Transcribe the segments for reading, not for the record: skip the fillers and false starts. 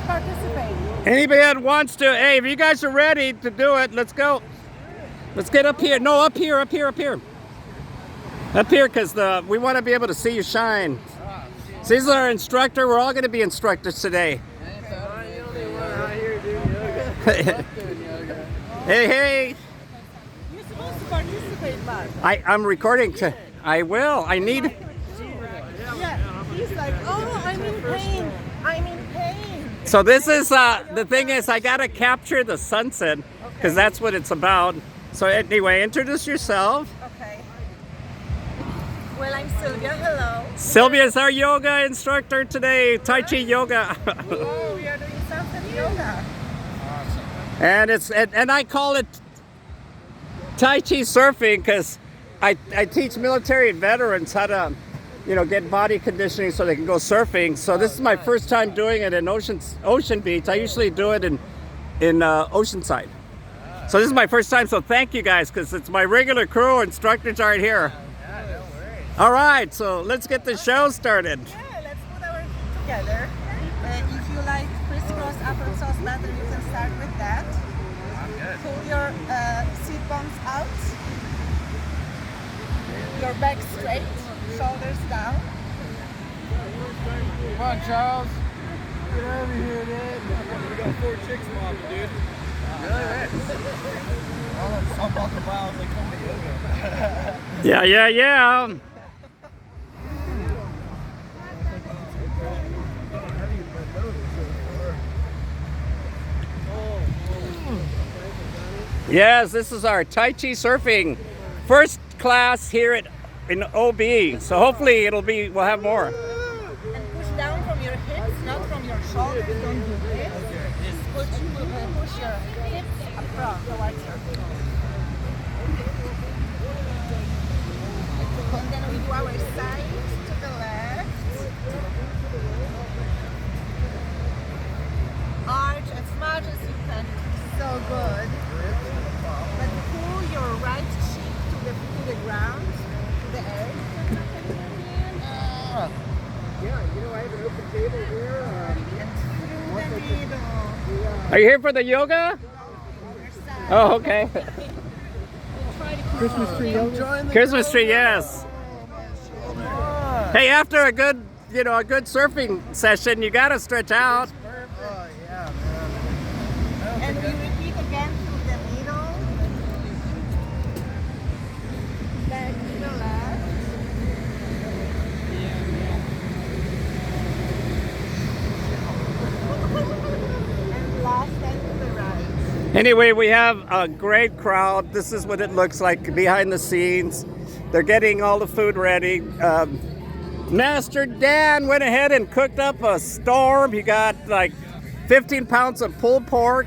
participate? Anybody that wants to, hey, if you guys are ready to do it, let's go. Let's get up here. No, up here, up here, up here. Up here, because we want to be able to see you shine. So this is our instructor. We're all going to be instructors today. Hey, hey. You're supposed to participate, but. I'm recording. I will. I need. Yeah, he's like, oh, I'm in pain. I'm in pain. So this is, the thing is, I got to capture the sunset, because that's what it's about. So anyway, introduce yourself. Okay. Well, I'm Sylvia. Hello. Sylvia is our yoga instructor today, Tai Chi yoga. Oh, we are doing sunset yoga. And I call it Tai Chi surfing because I teach military veterans how to, get body conditioning so they can go surfing. So this is my first time doing it in Ocean Beach. I usually do it in Oceanside. So this is my first time. So thank you guys, because it's my regular crew. Instructors aren't here. All right, so let's get the show started. Yeah, let's put our feet together. If you like crisscross applesauce batter, you can start with that. Pull your seat bumps out. Your back straight, shoulders down. Come on, Charles. Get over here, dude. We got 4 chicks mobbing, dude. Really? I'm about to buy as they come to yoga. Yeah. Yes, this is our Tai Chi surfing first class here in OB. So hopefully we'll have more. And push down from your hips, not from your shoulders. Don't do this. Push your hips up front towards your feet. And then we do our side to the left. Arch as much as you can. So good. But pull your right cheek to the ground, to the edge. Yeah, I have an open table here. And through the middle. Are you here for the yoga? Oh, okay. Christmas tree yoga. Christmas tree, yes. Hey, after a good surfing session, you gotta stretch out. Oh, yeah, man. And we repeat again through the middle. Back to the left. And last time to the right. Anyway, we have a great crowd. This is what it looks like behind the scenes. They're getting all the food ready. Master Dan went ahead and cooked up a storm. He got like 15 pounds of pulled pork.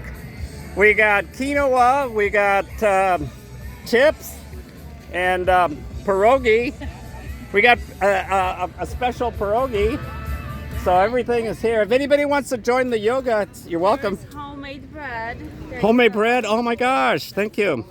We got quinoa. We got chips and pierogi. We got a special pierogi. So everything is here. If anybody wants to join the yoga, you're welcome. There's homemade bread. Homemade bread? Oh my gosh, thank you.